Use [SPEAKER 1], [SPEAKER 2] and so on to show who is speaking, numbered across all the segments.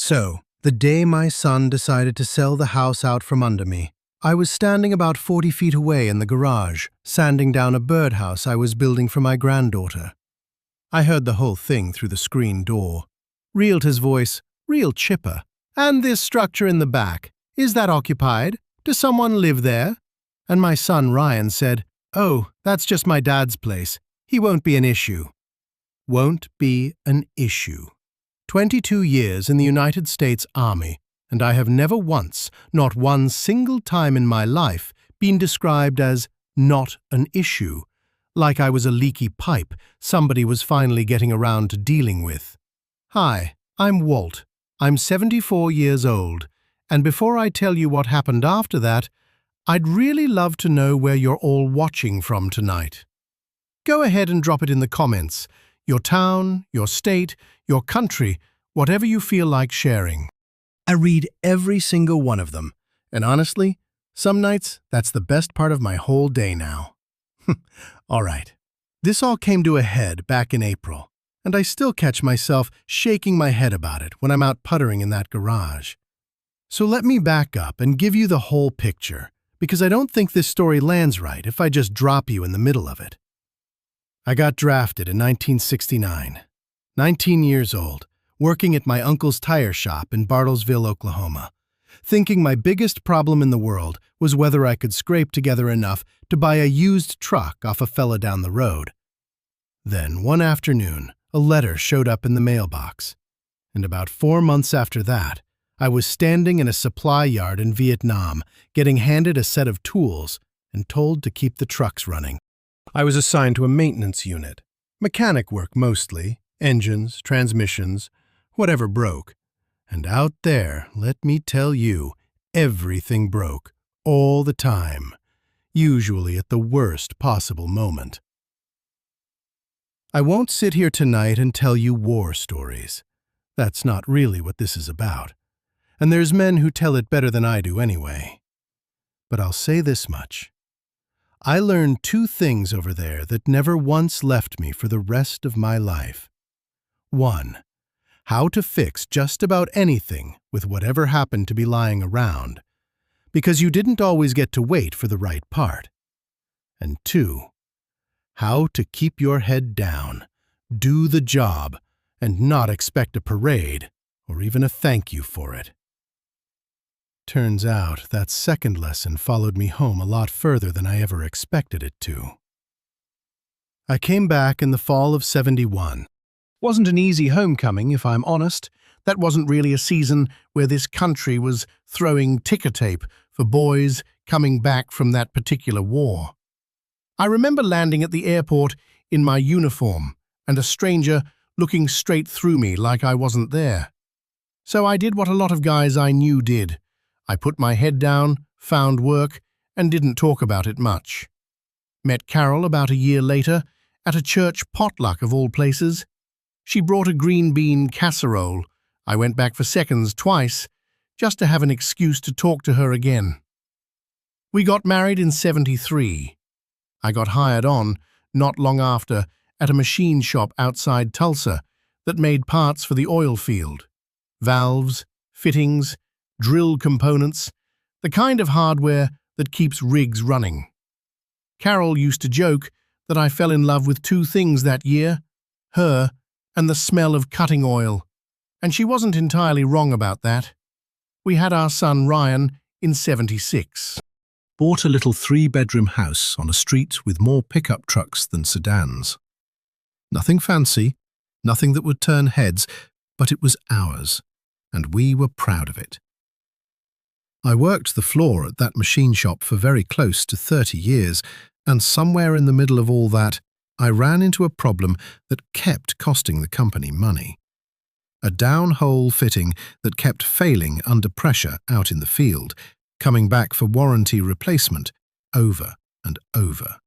[SPEAKER 1] So, the day my son decided to sell the house out from under me, I was standing about 40 feet away in the garage, sanding down a birdhouse I was building for my granddaughter. I heard the whole thing through the screen door. Realtor's voice, real chipper. "And this structure in the back, is that occupied? Does someone live there?" And my son Ryan said, "Oh, that's just my dad's place. He won't be an issue." Won't be an issue. 22 years in the United States Army, and I have never once, not one single time in my life, been described as not an issue, like I was a leaky pipe somebody was finally getting around to dealing with. Hi, I'm Walt. I'm 74 years old, and before I tell you what happened after that, I'd really love to know where you're all watching from tonight. Go ahead and drop it in the comments. Your town, your state, your country, whatever you feel like sharing. I read every single one of them, and honestly, some nights that's the best part of my whole day now. All right. This all came to a head back in April, and I still catch myself shaking my head about it when I'm out puttering in that garage. So let me back up and give you the whole picture, because I don't think this story lands right if I just drop you in the middle of it. I got drafted in 1969, 19 years old, working at my uncle's tire shop in Bartlesville, Oklahoma, thinking my biggest problem in the world was whether I could scrape together enough to buy a used truck off a fella down the road. Then, one afternoon, a letter showed up in the mailbox, and about 4 months after that, I was standing in a supply yard in Vietnam, getting handed a set of tools and told to keep the trucks running. I was assigned to a maintenance unit, mechanic work mostly, engines, transmissions, whatever broke. And out there, let me tell you, everything broke, all the time, usually at the worst possible moment. I won't sit here tonight and tell you war stories. That's not really what this is about. And there's men who tell it better than I do anyway. But I'll say this much. I learned 2 things over there that never once left me for the rest of my life. 1. How to fix just about anything with whatever happened to be lying around, because you didn't always get to wait for the right part. And 2. How to keep your head down, do the job, and not expect a parade or even a thank you for it. Turns out that second lesson followed me home a lot further than I ever expected it to. I came back in the fall of '71. Wasn't an easy homecoming, if I'm honest. That wasn't really a season where this country was throwing ticker tape for boys coming back from that particular war. I remember landing at the airport in my uniform and a stranger looking straight through me like I wasn't there. So I did what a lot of guys I knew did. I put my head down, found work, and didn't talk about it much. Met Carol about a year later at a church potluck of all places. She brought a green bean casserole. I went back for seconds twice, just to have an excuse to talk to her again. We got married in '73. I got hired on, not long after, at a machine shop outside Tulsa that made parts for the oil field. Valves, fittings, drill components, the kind of hardware that keeps rigs running. Carol used to joke that I fell in love with 2 things that year, her and the smell of cutting oil, and she wasn't entirely wrong about that. We had our son Ryan in '76. Bought a little 3-bedroom house on a street with more pickup trucks than sedans. Nothing fancy, nothing that would turn heads, but it was ours, and we were proud of it. I worked the floor at that machine shop for very close to 30 years, and somewhere in the middle of all that, I ran into a problem that kept costing the company money. A down-hole fitting that kept failing under pressure out in the field, coming back for warranty replacement over and over.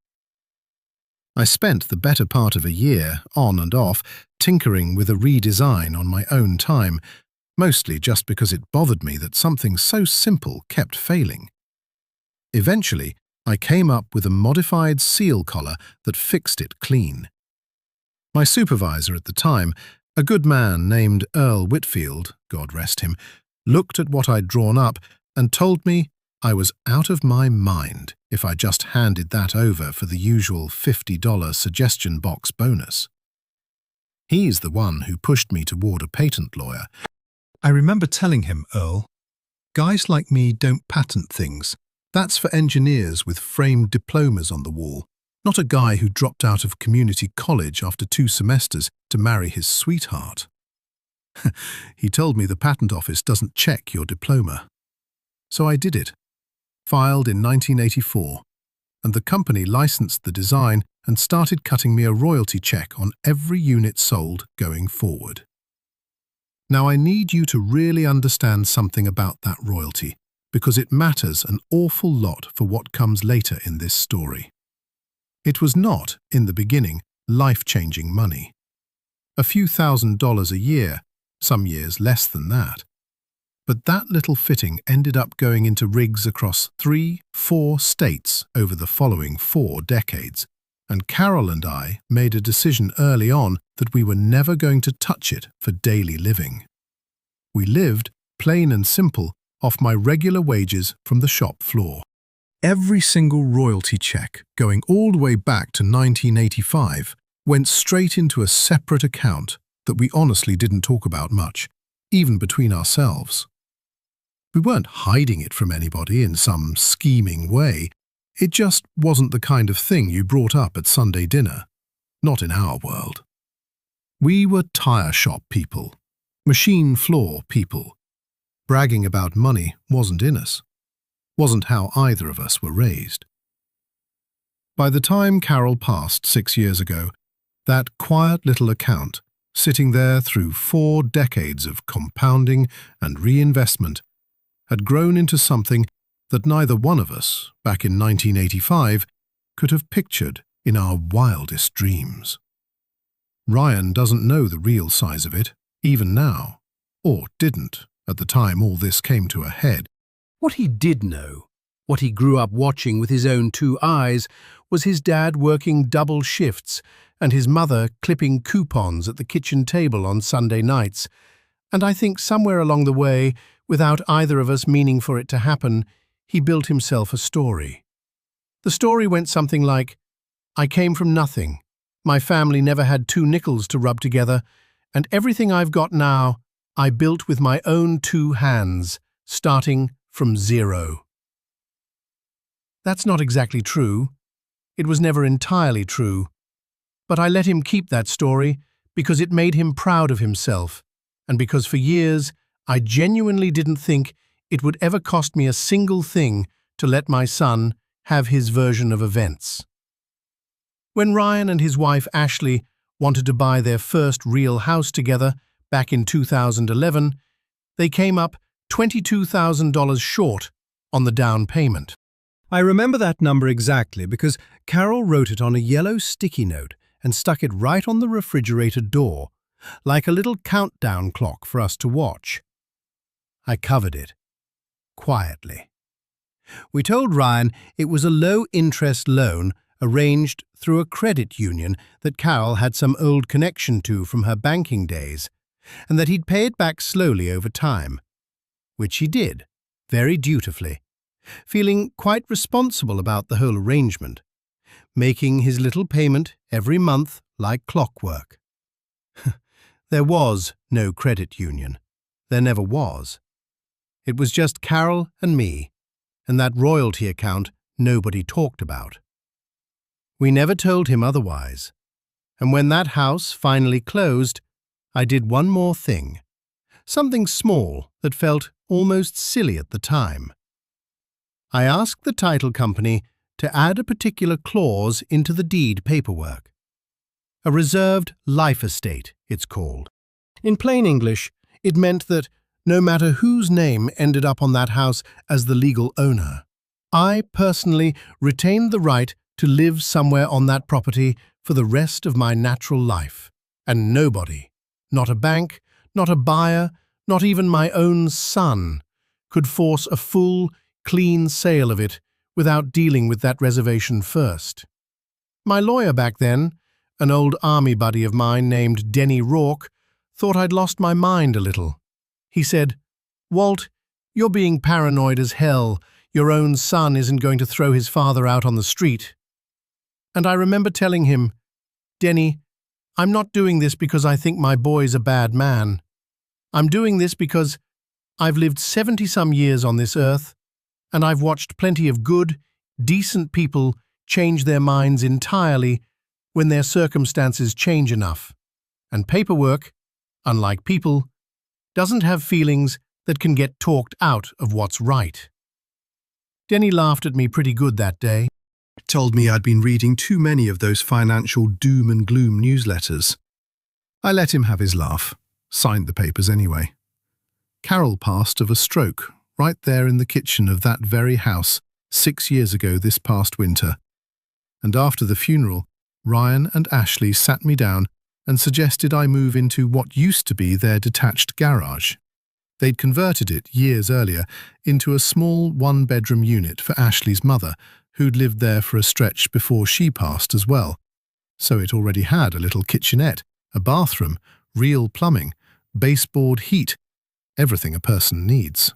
[SPEAKER 1] I spent the better part of a year, on and off, tinkering with a redesign on my own time, mostly just because it bothered me that something so simple kept failing. Eventually, I came up with a modified seal collar that fixed it clean. My supervisor at the time, A good man named Earl Whitfield, God rest him, looked at what I'd drawn up and told me I was out of my mind if I just handed that over for the usual $50 suggestion box bonus. He's the one who pushed me toward a patent lawyer. I remember telling him, Earl, guys like me don't patent things. That's for engineers with framed diplomas on the wall, not a guy who dropped out of community college after 2 semesters to marry his sweetheart. He told me the patent office doesn't check your diploma. So I did it. Filed in 1984, and the company licensed the design and started cutting me a royalty check on every unit sold going forward. Now I need you to really understand something about that royalty, because it matters an awful lot for what comes later in this story. It was not, in the beginning, life-changing money. A few $1,000s a year, some years less than that. But that little fitting ended up going into rigs across 3-4 states over the following 4 decades, and Carol and I made a decision early on that we were never going to touch it for daily living. We lived, plain and simple, off my regular wages from the shop floor. Every single royalty check, going all the way back to 1985, went straight into a separate account that we honestly didn't talk about much, even between ourselves. We weren't hiding it from anybody in some scheming way. It just wasn't the kind of thing you brought up at Sunday dinner. Not in our world. We were tire shop people, machine floor people. Bragging about money wasn't in us. Wasn't how either of us were raised. By the time Carol passed 6 years ago, that quiet little account, sitting there through 4 decades of compounding and reinvestment, had grown into something that neither one of us, back in 1985, could have pictured in our wildest dreams. Ryan doesn't know the real size of it, even now, or didn't at the time all this came to a head.
[SPEAKER 2] What he did know, what he grew up watching with his own 2 eyes, was his dad working double shifts and his mother clipping coupons at the kitchen table on Sunday nights, and I think somewhere along the way, without either of us meaning for it to happen, he built himself a story. The story went something like, I came from nothing, my family never had 2 nickels to rub together, and everything I've got now, I built with my own 2 hands, starting from 0. That's not exactly true. It was never entirely true. But I let him keep that story because it made him proud of himself, and because for years I genuinely didn't think it would ever cost me a single thing to let my son have his version of events. When Ryan and his wife Ashley wanted to buy their first real house together back in 2011, they came up $22,000 short on the down payment. I remember that number exactly because Carol wrote it on a yellow sticky note and stuck it right on the refrigerator door, like a little countdown clock for us to watch. I covered it, quietly. We told Ryan it was a low-interest loan arranged through a credit union that Carol had some old connection to from her banking days, and that he'd pay it back slowly over time, which he did, very dutifully, feeling quite responsible about the whole arrangement, making his little payment every month like clockwork. There was no credit union. There never was. It was just Carol and me, and that royalty account nobody talked about. We never told him otherwise, and when that house finally closed, I did one more thing, something small that felt almost silly at the time. I asked the title company to add a particular clause into the deed paperwork. A reserved life estate, it's called. In plain English, it meant that no matter whose name ended up on that house as the legal owner, I personally retained the right to live somewhere on that property for the rest of my natural life, and nobody, not a bank, not a buyer, not even my own son, could force a full, clean sale of it without dealing with that reservation first. My lawyer back then, an old army buddy of mine named Denny Rourke, thought I'd lost my mind a little. He said, "Walt, you're being paranoid as hell. Your own son isn't going to throw his father out on the street." And I remember telling him, "Denny, I'm not doing this because I think my boy's a bad man. I'm doing this because I've lived 70-some years on this earth, and I've watched plenty of good, decent people change their minds entirely when their circumstances change enough. And paperwork, unlike people, doesn't have feelings that can get talked out of what's right." Denny laughed at me pretty good that day. Told me I'd been reading too many of those financial doom and gloom newsletters. I let him have his laugh, signed the papers anyway. Carol passed of a stroke right there in the kitchen of that very house 6 years ago this past winter. And after the funeral, Ryan and Ashley sat me down and suggested I move into what used to be their detached garage. They'd converted it years earlier into a small one-bedroom unit for Ashley's mother, who'd lived there for a stretch before she passed as well. So it already had a little kitchenette, a bathroom, real plumbing, baseboard heat, everything a person needs.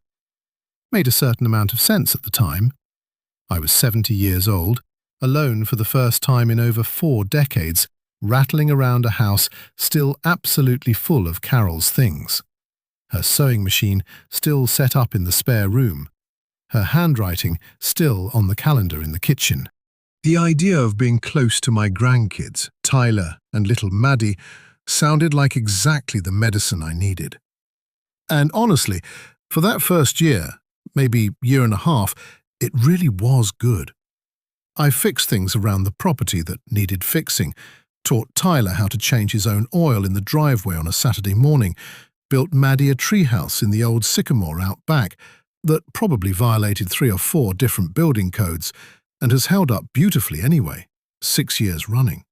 [SPEAKER 2] Made a certain amount of sense at the time. I was 70 years old, alone for the first time in over 4 decades, rattling around a house still absolutely full of Carol's things. Her sewing machine still set up in the spare room. Her handwriting still on the calendar in the kitchen. The idea of being close to my grandkids, Tyler and little Maddie, sounded like exactly the medicine I needed. And honestly, for that first year, maybe year and a half, it really was good. I fixed things around the property that needed fixing, taught Tyler how to change his own oil in the driveway on a Saturday morning, built Maddie a treehouse in the old sycamore out back that probably violated 3 or 4 different building codes and has held up beautifully anyway, 6 years running.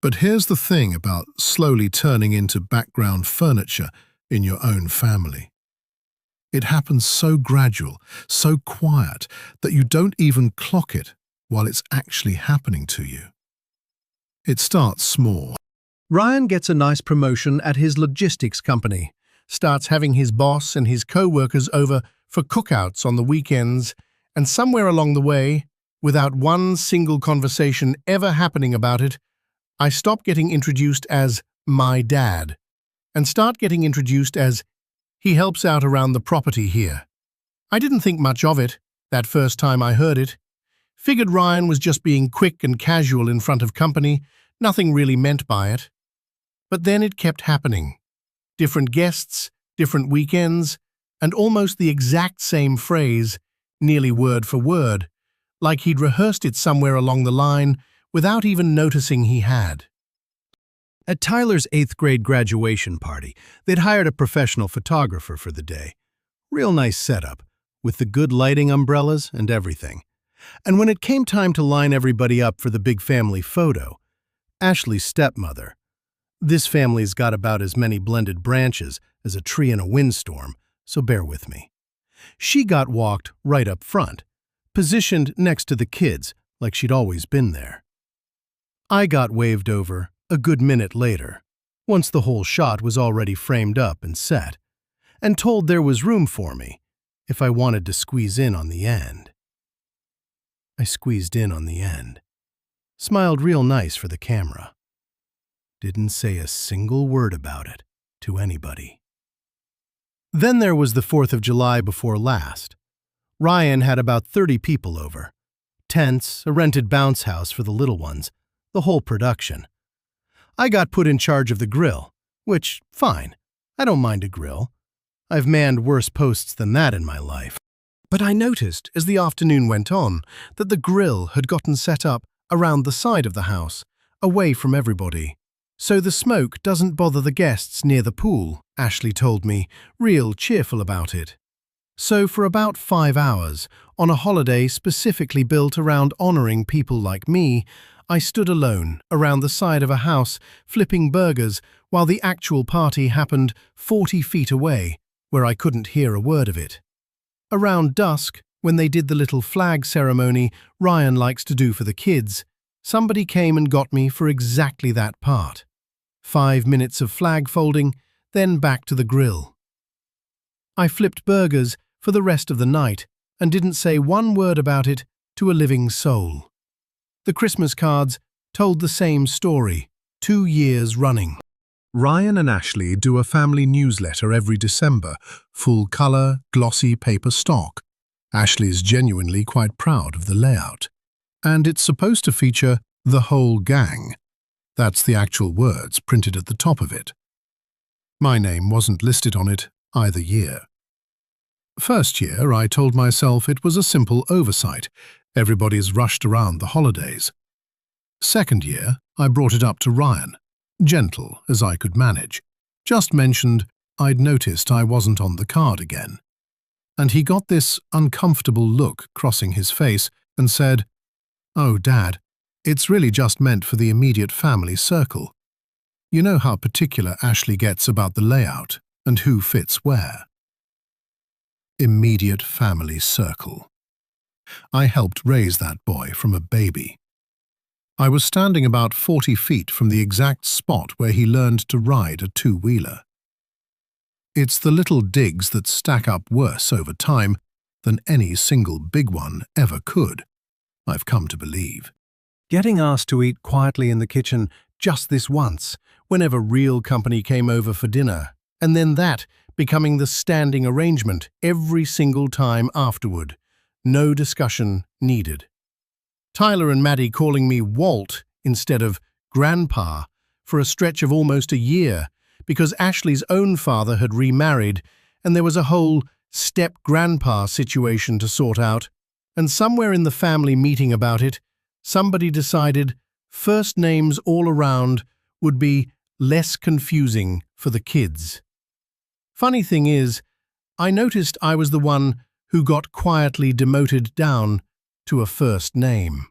[SPEAKER 2] But here's the thing about slowly turning into background furniture in your own family. It happens so gradual, so quiet, that you don't even clock it while it's actually happening to you. It starts small. Ryan gets a nice promotion at his logistics company, starts having his boss and his co-workers over for cookouts on the weekends, and somewhere along the way, without one single conversation ever happening about it, I stop getting introduced as my dad and start getting introduced as he helps out around the property here. I didn't think much of it that first time I heard it. Figured Ryan was just being quick and casual in front of company, nothing really meant by it. But then it kept happening. Different guests, different weekends, and almost the exact same phrase, nearly word for word, like he'd rehearsed it somewhere along the line without even noticing he had. At Tyler's 8th grade graduation party, they'd hired a professional photographer for the day. Real nice setup, with the good lighting umbrellas and everything. And when it came time to line everybody up for the big family photo, Ashley's stepmother, this family's got about as many blended branches as a tree in a windstorm, so bear with me. She got walked right up front, positioned next to the kids like she'd always been there. I got waved over a good minute later, once the whole shot was already framed up and set, and told there was room for me if I wanted to squeeze in on the end. I squeezed in on the end, smiled real nice for the camera. Didn't say a single word about it to anybody. Then there was the 4th of July before last. Ryan had about 30 people over. Tents, a rented bounce house for the little ones, the whole production. I got put in charge of the grill, which, fine, I don't mind a grill. I've manned worse posts than that in my life. But I noticed, as the afternoon went on, that the grill had gotten set up around the side of the house, away from everybody. So the smoke doesn't bother the guests near the pool, Ashley told me, real cheerful about it. So for about 5 hours, on a holiday specifically built around honoring people like me, I stood alone around the side of a house, flipping burgers, while the actual party happened 40 feet away, where I couldn't hear a word of it. Around dusk, when they did the little flag ceremony Ryan likes to do for the kids, somebody came and got me for exactly that part. 5 minutes of flag folding, then back to the grill. I flipped burgers for the rest of the night and didn't say one word about it to a living soul. The Christmas cards told the same story, 2 years running.
[SPEAKER 1] Ryan and Ashley do a family newsletter every December, full-color, glossy paper stock. Ashley's genuinely quite proud of the layout. And it's supposed to feature the whole gang. That's the actual words printed at the top of it. My name wasn't listed on it either year. First year, I told myself it was a simple oversight. Everybody's rushed around the holidays. Second year, I brought it up to Ryan, gentle as I could manage. Just mentioned I'd noticed I wasn't on the card again. And he got this uncomfortable look crossing his face and said, "Oh, Dad, it's really just meant for the immediate family circle. You know how particular Ashley gets about the layout and who fits where." Immediate family circle. I helped raise that boy from a baby. I was standing about 40 feet from the exact spot where he learned to ride a two-wheeler. It's the little digs that stack up worse over time than any single big one ever could, I've come to believe. Getting asked to eat quietly in the kitchen just this once, whenever real company came over for dinner, and then that becoming the standing arrangement every single time afterward. No discussion needed. Tyler and Maddie calling me Walt instead of Grandpa for a stretch of almost a year because Ashley's own father had remarried and there was a whole step-grandpa situation to sort out, and somewhere in the family meeting about it, somebody decided first names all around would be less confusing for the kids. Funny thing is, I noticed I was the one who got quietly demoted down to a first name.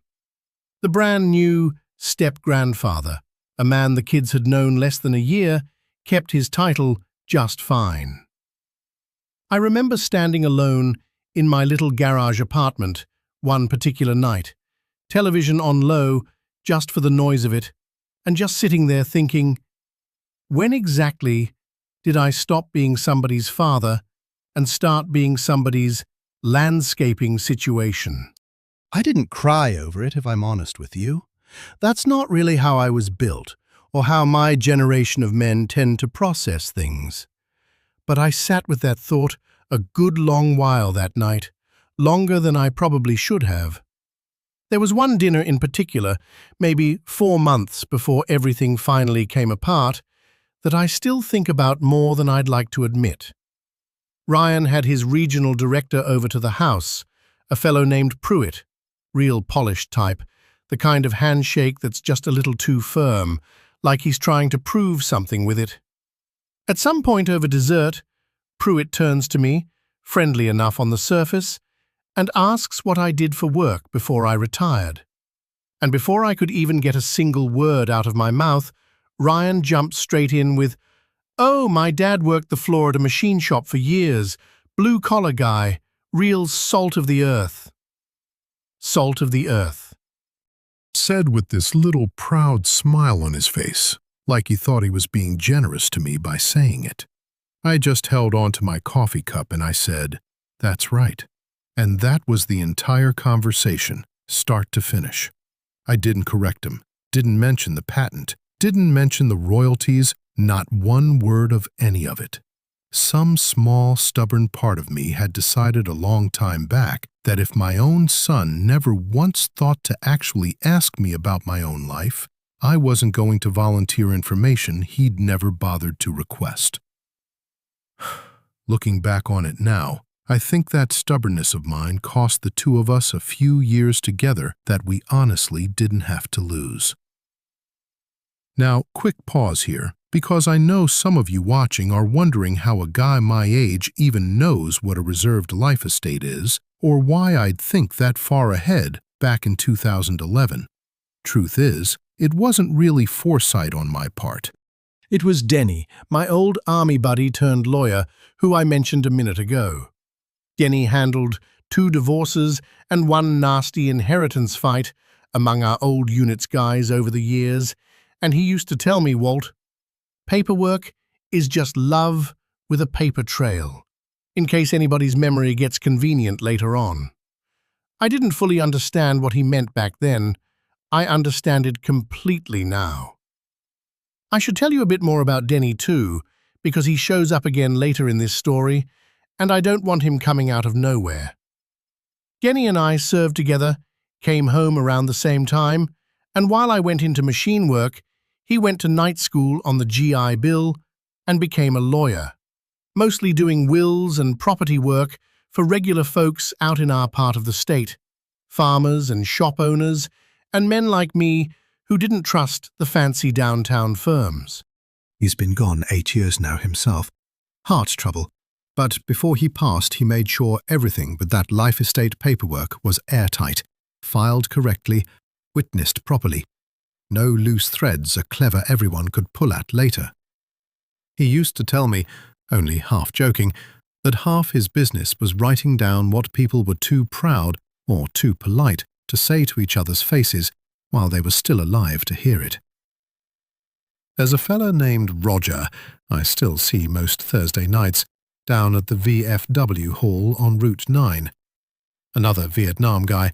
[SPEAKER 1] The brand new step-grandfather, a man the kids had known less than a year, kept his title just fine. I remember standing alone in my little garage apartment one particular night, television on low just for the noise of it, and just sitting there thinking, when exactly did I stop being somebody's father and start being somebody's landscaping situation? I didn't cry over it, if I'm honest with you. That's not really how I was built, or how my generation of men tend to process things. But I sat with that thought a good long while that night, longer than I probably should have. There was one dinner in particular, maybe 4 months before everything finally came apart, that I still think about more than I'd like to admit. Ryan had his regional director over to the house, a fellow named Pruitt, real polished type, the kind of handshake that's just a little too firm, like he's trying to prove something with it. At some point over dessert, Pruitt turns to me, friendly enough on the surface, and asks what I did for work before I retired. And before I could even get a single word out of my mouth, Ryan jumped straight in with, "Oh, my dad worked the floor at a machine shop for years. Blue-collar guy. Real salt of the earth." Salt of the earth. Said with this little proud smile on his face, like he thought he was being generous to me by saying it. I just held on to my coffee cup and I said, "That's right." And that was the entire conversation, start to finish. I didn't correct him, didn't mention the patent, didn't mention the royalties, not one word of any of it. Some small, stubborn part of me had decided a long time back that if my own son never once thought to actually ask me about my own life, I wasn't going to volunteer information he'd never bothered to request. Looking back on it now, I think that stubbornness of mine cost the two of us a few years together that we honestly didn't have to lose. Now, quick pause here, because I know some of you watching are wondering how a guy my age even knows what a reserved life estate is, or why I'd think that far ahead back in 2011. Truth is, it wasn't really foresight on my part. It was Denny, my old army buddy turned lawyer, who I mentioned a minute ago. Denny handled 2 divorces and 1 nasty inheritance fight among our old unit's guys over the years, and he used to tell me, "Walt,
[SPEAKER 2] Paperwork is just love with a paper trail, in case anybody's memory gets convenient later on. I didn't fully understand what he meant back then. I understand it completely now. I should tell you a bit more about Denny too, because he shows up again later in this story, and I don't want him coming out of nowhere. Denny and I served together, came home around the same time, and while I went into machine work, he went to night school on the GI Bill and became a lawyer, mostly doing wills and property work for regular folks out in our part of the state, farmers and shop owners, and men like me who didn't trust the fancy downtown firms.
[SPEAKER 1] He's been gone 8 years now himself. Heart trouble. But before he passed, he made sure everything with that life estate paperwork was airtight, filed correctly, witnessed properly. No loose threads a clever everyone could pull at later. He used to tell me, only half joking, that half his business was writing down what people were too proud or too polite to say to each other's faces while they were still alive to hear it. There's a fella named Roger I still see most Thursday nights down at the VFW hall on Route 9. Another Vietnam guy.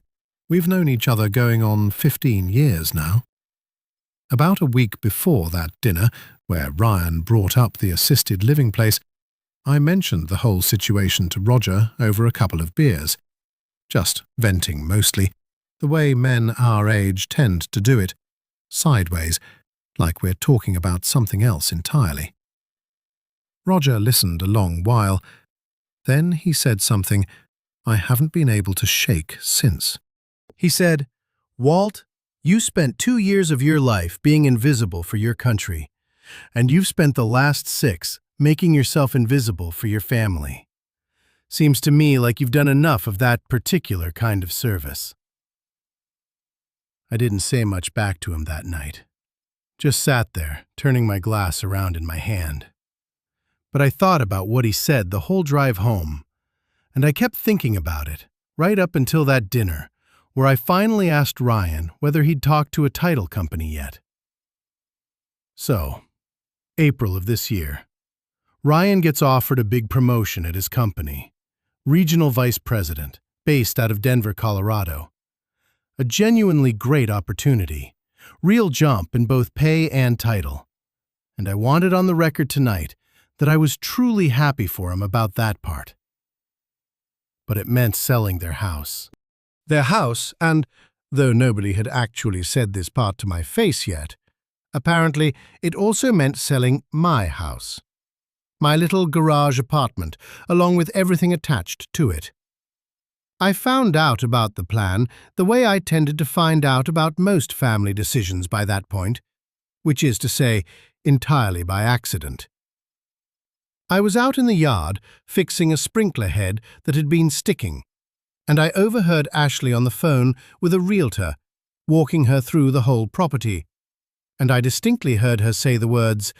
[SPEAKER 1] We've known each other going on 15 years now. About a week before that dinner, where Ryan brought up the assisted living place, I mentioned the whole situation to Roger over a couple of beers. Just venting mostly, the way men our age tend to do it, sideways, like we're talking about something else entirely. Roger listened a long while. Then he said something I haven't been able to shake since.
[SPEAKER 3] He said, "Walt, you spent 2 years of your life being invisible for your country, and you've spent the last 6 making yourself invisible for your family. Seems to me like you've done enough of that particular kind of service." I didn't say much back to him that night. Just sat there, turning my glass around in my hand. But I thought about what he said the whole drive home, and I kept thinking about it, right up until that dinner, where I finally asked Ryan whether he'd talked to a title company yet. So, April of this year, Ryan gets offered a big promotion at his company, regional vice president, based out of Denver, Colorado. A genuinely great opportunity, real jump in both pay and title. And I wanted on the record tonight that I was truly happy for him about that part. But it meant selling their house. Their house, and, though nobody had actually said this part to my face yet, apparently it also meant selling my house. My little garage apartment, along with everything attached to it. I found out about the plan the way I tended to find out about most family decisions by that point, which is to say, entirely by accident. I was out in the yard fixing a sprinkler head that had been sticking, and I overheard Ashley on the phone with a realtor, walking her through the whole property, and I distinctly heard her say the words,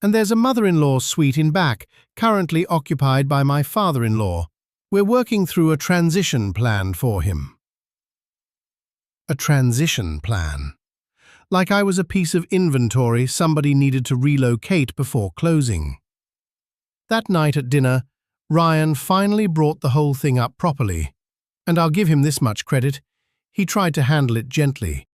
[SPEAKER 3] "And there's a mother-in-law suite in back, currently occupied by my father-in-law. We're working through a transition plan for him." A transition plan. Like I was a piece of inventory somebody needed to relocate before closing. That night at dinner, Ryan finally brought the whole thing up properly, and I'll give him this much credit, he tried to handle it gently.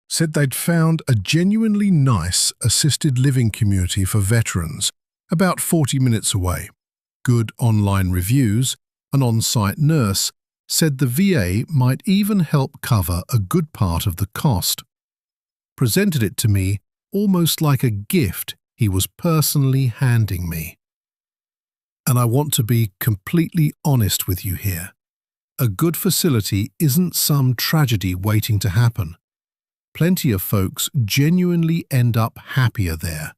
[SPEAKER 1] Said they'd found a genuinely nice assisted living community for veterans, about 40 minutes away. Good online reviews, an on-site nurse, said the VA might even help cover a good part of the cost. Presented it to me almost like a gift he was personally handing me. And I want to be completely honest with you here. A good facility isn't some tragedy waiting to happen. Plenty of folks genuinely end up happier there.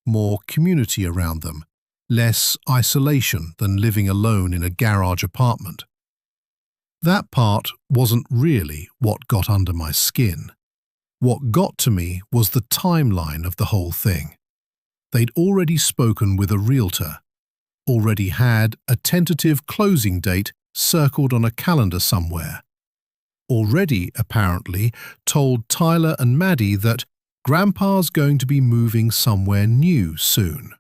[SPEAKER 1] More community around them. Less isolation than living alone in a garage apartment. That part wasn't really what got under my skin. What got to me was the timeline of the whole thing. They'd already spoken with a realtor, already had a tentative closing date circled on a calendar somewhere, already apparently told Tyler and Maddie that
[SPEAKER 3] Grandpa's going to be moving somewhere new soon,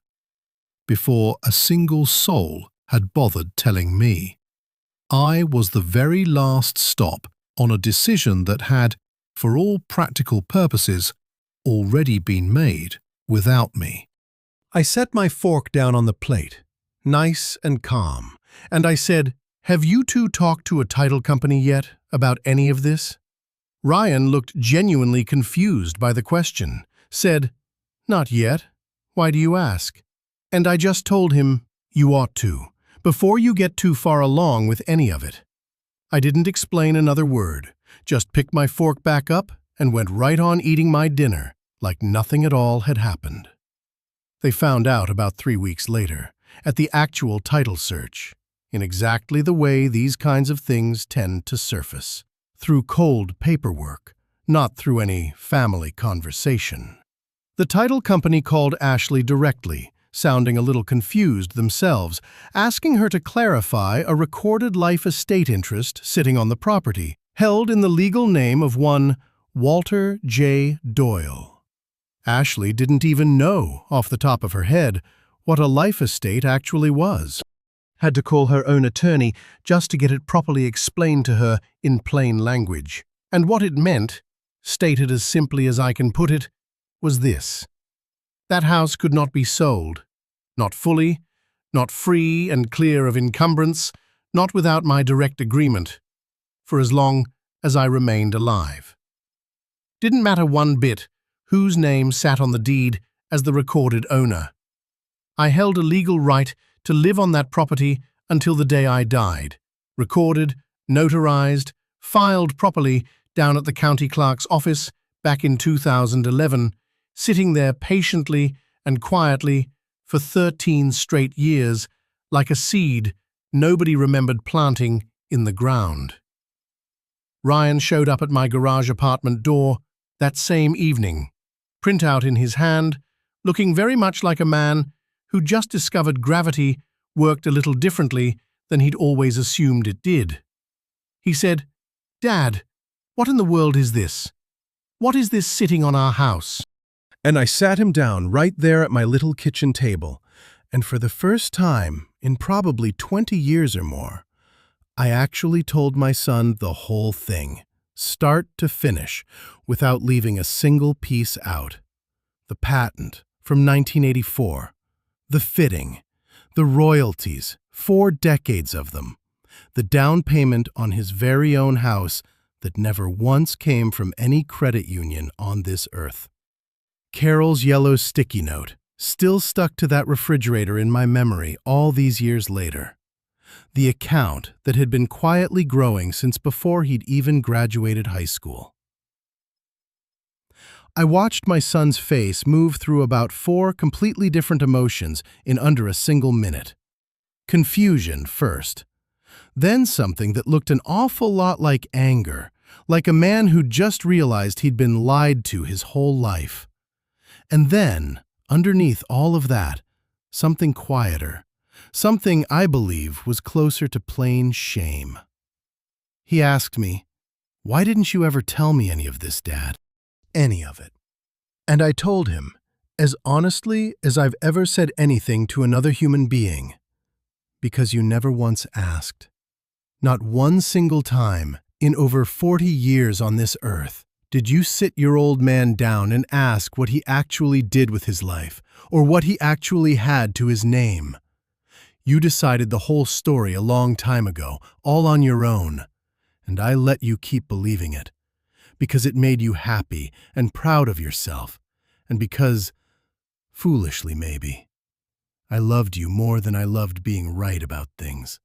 [SPEAKER 3] before a single soul had bothered telling me. I was the very last stop on a decision that had, for all practical purposes, already been made without me. I set my fork down on the plate, nice and calm, and I said, "Have you two talked to a title company yet about any of this?" Ryan looked genuinely confused by the question, said, "Not yet. Why do you ask?" And I just told him, "You ought to, before you get too far along with any of it." I didn't explain another word, just picked my fork back up and went right on eating my dinner like nothing at all had happened. They found out about 3 weeks later, at the actual title search, in exactly the way these kinds of things tend to surface, through cold paperwork, not through any family conversation. The title company called Ashley directly, sounding a little confused themselves, asking her to clarify a recorded life estate interest sitting on the property, held in the legal name of one Walter J. Doyle. Ashley didn't even know, off the top of her head, what a life estate actually was. Had to call her own attorney just to get it properly explained to her in plain language. And what it meant, stated as simply as I can put it, was this. That house could not be sold. Not fully, not free and clear of encumbrance, not without my direct agreement, for as long as I remained alive. Didn't matter one bit whose name sat on the deed as the recorded owner. I held a legal right to live on that property until the day I died, recorded, notarized, filed properly down at the county clerk's office back in 2011, sitting there patiently and quietly for 13 straight years, like a seed nobody remembered planting in the ground. Ryan showed up at my garage apartment door that same evening, printout in his hand, looking very much like a man who just discovered gravity worked a little differently than he'd always assumed it did. He said, "Dad, what in the world is this? What is this sitting on our house?" And I sat him down right there at my little kitchen table, and for the first time in probably 20 years or more, I actually told my son the whole thing, start to finish, without leaving a single piece out. The patent from 1984, the fitting, the royalties, 4 decades of them, the down payment on his very own house that never once came from any credit union on this earth. Carol's yellow sticky note, still stuck to that refrigerator in my memory all these years later. The account that had been quietly growing since before he'd even graduated high school. I watched my son's face move through about 4 completely different emotions in under a single minute. Confusion first, then something that looked an awful lot like anger, like a man who'd just realized he'd been lied to his whole life. And then, underneath all of that, something quieter, something I believe was closer to plain shame. He asked me, "Why didn't you ever tell me any of this, Dad? Any of it?" And I told him, as honestly as I've ever said anything to another human being, because you never once asked. Not one single time in over 40 years on this earth did you sit your old man down and ask what he actually did with his life, or what he actually had to his name. You decided the whole story a long time ago, all on your own, and I let you keep believing it, because it made you happy and proud of yourself, and because, foolishly maybe, I loved you more than I loved being right about things.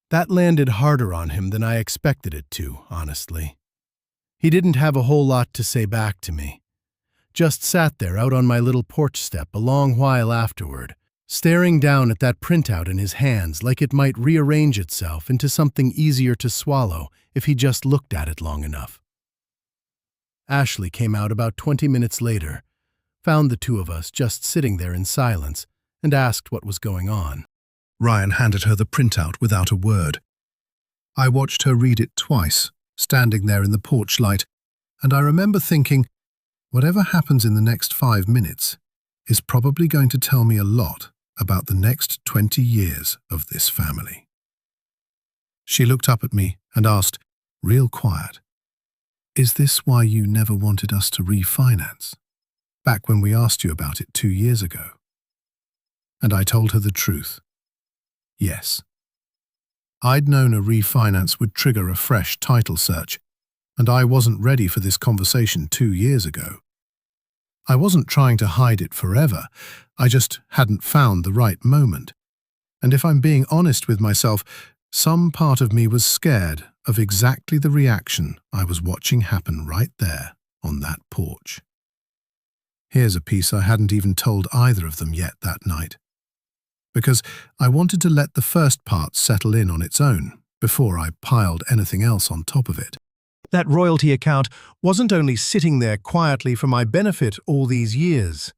[SPEAKER 3] That landed harder on him than I expected it to, honestly. He didn't have a whole lot to say back to me. Just sat there out on my little porch step a long while afterward, staring down at that printout in his hands like it might rearrange itself into something easier to swallow if he just looked at it long enough. Ashley came out about 20 minutes later, found the two of us just sitting there in silence, and asked what was going on. Ryan handed her the printout without a word. I watched her read it twice, standing there in the porch light, and I remember thinking, Whatever happens in the next 5 minutes is probably going to tell me a lot about the next 20 years of this family. She looked up at me and asked, real quiet, "Is this why you never wanted us to refinance? Back when we asked you about it 2 years ago?" And I told her the truth. Yes. I'd known a refinance would trigger a fresh title search, and I wasn't ready for this conversation 2 years ago. I wasn't trying to hide it forever, I just hadn't found the right moment. And if I'm being honest with myself, some part of me was scared of exactly the reaction I was watching happen right there on that porch. Here's a piece I hadn't even told either of them yet that night, because I wanted to let the first part settle in on its own before I piled anything else on top of it.
[SPEAKER 2] That royalty account wasn't only sitting there quietly for my benefit all these years.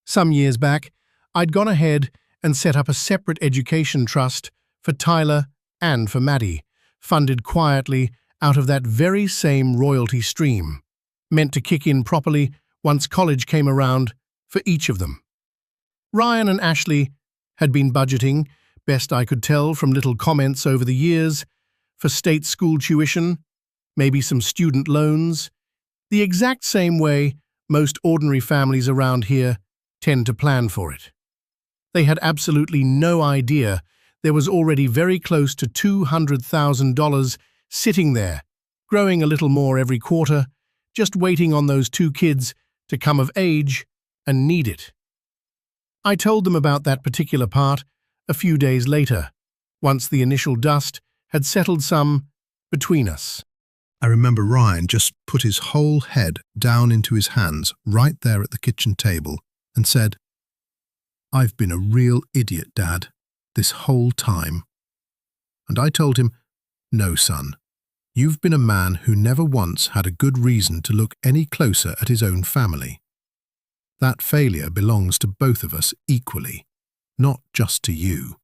[SPEAKER 2] Some years back, I'd gone ahead and set up a separate education trust for Tyler and for Maddie, funded quietly out of that very same royalty stream, meant to kick in properly once college came around for each of them. Ryan and Ashley had been budgeting, best I could tell from little comments over the years, for state school tuition, maybe some student loans, the exact same way most ordinary families around here tend to plan for it. They had absolutely no idea there was already very close to $200,000 sitting there, growing a little more every quarter, just waiting on those 2 kids to come of age and need it. I told them about that particular part a few days later, once the initial dust had settled some between us.
[SPEAKER 3] I remember Ryan just put his whole head down into his hands right there at the kitchen table and said, "I've been a real idiot, Dad, this whole time." And I told him, "No, son, you've been a man who never once had a good reason to look any closer at his own family. That failure belongs to both of us equally, not just to you."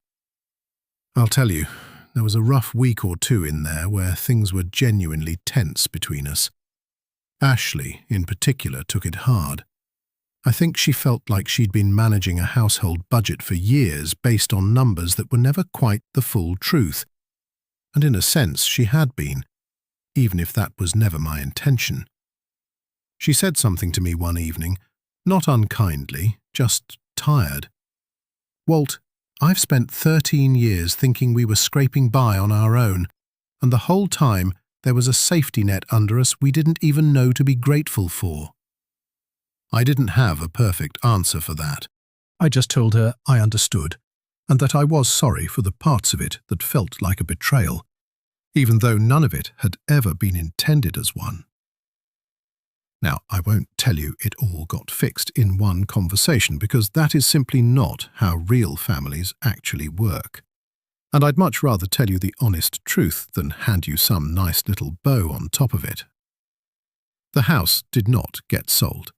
[SPEAKER 3] I'll tell you, there was a rough week or 2 in there where things were genuinely tense between us. Ashley, in particular, took it hard. I think she felt like she'd been managing a household budget for years based on numbers that were never quite the full truth. And in a sense, she had been, even if that was never my intention. She said something to me one evening, not unkindly, just tired. "Walt, I've spent 13 years thinking we were scraping by on our own, and the whole time there was a safety net under us we didn't even know to be grateful for." I didn't have a perfect answer for that. I just told her I understood, and that I was sorry for the parts of it that felt like a betrayal, even though none of it had ever been intended as one. Now, I won't tell you it all got fixed in one conversation, because that is simply not how real families actually work. And I'd much rather tell you the honest truth than hand you some nice little bow on top of it. The house did not get sold.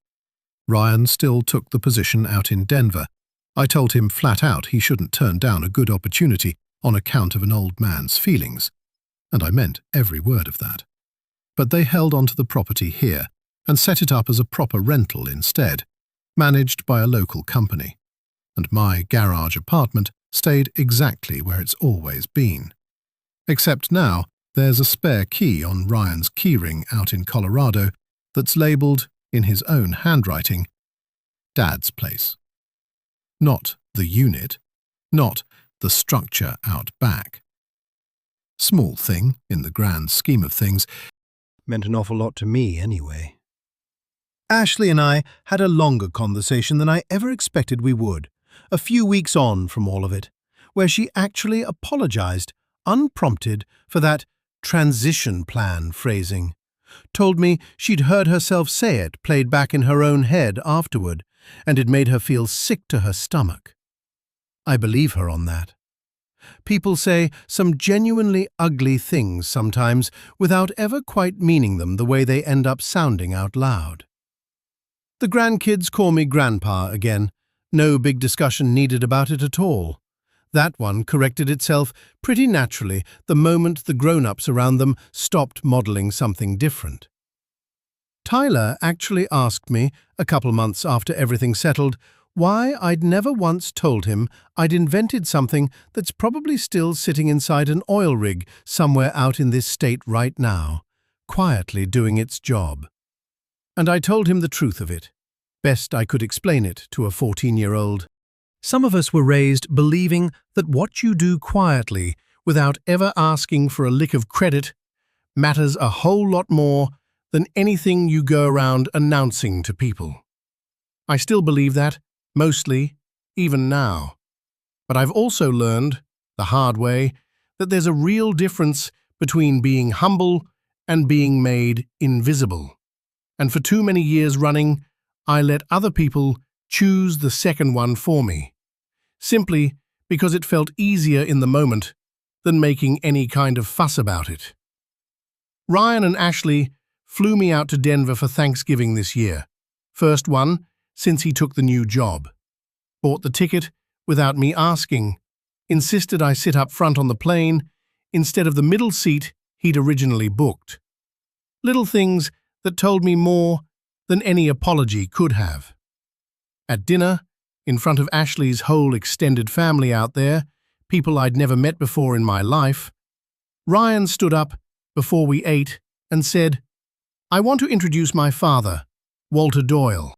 [SPEAKER 3] Ryan still took the position out in Denver. I told him flat out he shouldn't turn down a good opportunity on account of an old man's feelings, and I meant every word of that. But they held onto the property here and set it up as a proper rental instead, managed by a local company, and my garage apartment stayed exactly where it's always been. Except now there's a spare key on Ryan's keyring out in Colorado that's labelled, in his own handwriting, Dad's place. Not the unit, not the structure out back. Small thing in the grand scheme of things.
[SPEAKER 2] Meant an awful lot to me anyway. Ashley and I had a longer conversation than I ever expected we would, a few weeks on from all of it, where she actually apologized, unprompted, for that transition plan phrasing. Told me she'd heard herself say it played back in her own head afterward, and it made her feel sick to her stomach. I believe her on that. People say some genuinely ugly things sometimes without ever quite meaning them the way they end up sounding out loud. The grandkids call me Grandpa again. No big discussion needed about it at all. That one corrected itself pretty naturally the moment the grown-ups around them stopped modeling something different. Tyler actually asked me, a couple months after everything settled, why I'd never once told him I'd invented something that's probably still sitting inside an oil rig somewhere out in this state right now, quietly doing its job. And I told him the truth of it, best I could explain it to a 14-year-old. Some of us were raised believing that what you do quietly, without ever asking for a lick of credit, matters a whole lot more than anything you go around announcing to people. I still believe that, mostly, even now. But I've also learned, the hard way, that there's a real difference between being humble and being made invisible. And for too many years running, I let other people choose the second one for me, simply because it felt easier in the moment than making any kind of fuss about it. Ryan and Ashley flew me out to Denver for Thanksgiving this year, first one since he took the new job. Bought the ticket without me asking, insisted I sit up front on the plane instead of the middle seat he'd originally booked. Little things that told me more than any apology could have. At dinner, in front of Ashley's whole extended family out there, people I'd never met before in my life, Ryan stood up before we ate and said, "I want to introduce my father, Walter Doyle."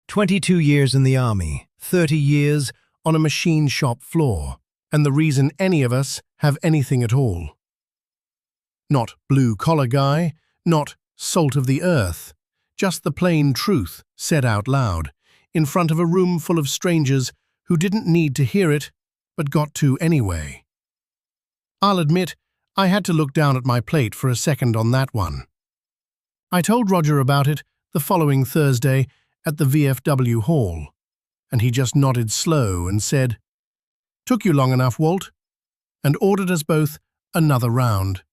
[SPEAKER 2] 22 years in the Army, 30 years on a machine shop floor, and the reason any of us have anything at all. Not blue-collar guy, not salt of the earth, just the plain truth said out loud, in front of a room full of strangers who didn't need to hear it, but got to anyway. I'll admit, I had to look down at my plate for a second on that one. I told Roger about it the following Thursday at the VFW hall, and he just nodded slow and said, "Took you long enough, Walt," and ordered us both another round.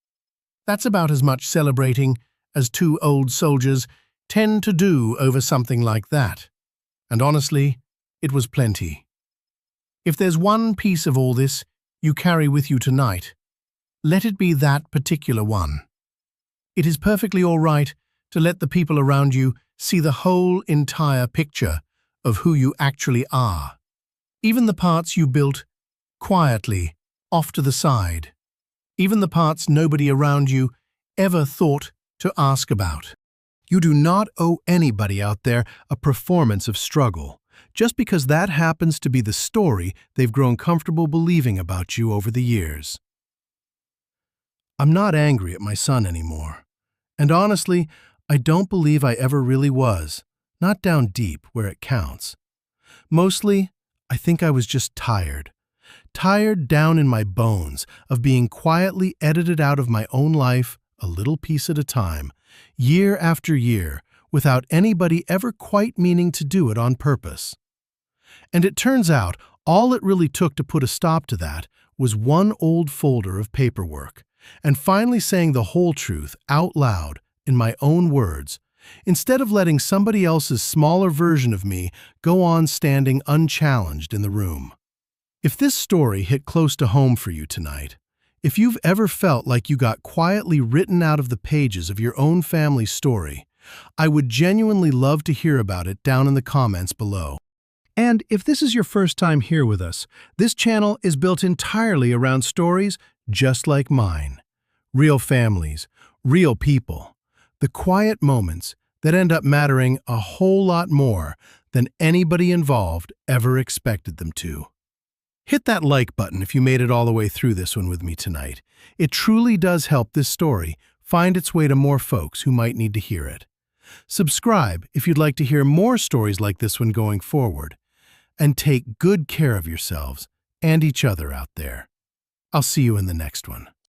[SPEAKER 2] That's about as much celebrating as two old soldiers tend to do over something like that. And honestly, it was plenty. If there's one piece of all this you carry with you tonight, let it be that particular one. It is perfectly all right to let the people around you see the whole entire picture of who you actually are, even the parts you built quietly off to the side, even the parts nobody around you ever thought to ask about. You do not owe anybody out there a performance of struggle, just because that happens to be the story they've grown comfortable believing about you over the years. I'm not angry at my son anymore, and honestly, I don't believe I ever really was, not down deep where it counts. Mostly, I think I was just tired down in my bones of being quietly edited out of my own life a little piece at a time, year after year, without anybody ever quite meaning to do it on purpose. And it turns out all it really took to put a stop to that was one old folder of paperwork, and finally saying the whole truth out loud in my own words, instead of letting somebody else's smaller version of me go on standing unchallenged in the room. If this story hit close to home for you tonight, if you've ever felt like you got quietly written out of the pages of your own family's story, I would genuinely love to hear about it down in the comments below. And if this is your first time here with us, this channel is built entirely around stories just like mine. Real families, real people, the quiet moments that end up mattering a whole lot more than anybody involved ever expected them to. Hit that like button if you made it all the way through this one with me tonight. It truly does help this story find its way to more folks who might need to hear it. Subscribe if you'd like to hear more stories like this one going forward. And take good care of yourselves and each other out there. I'll see you in the next one.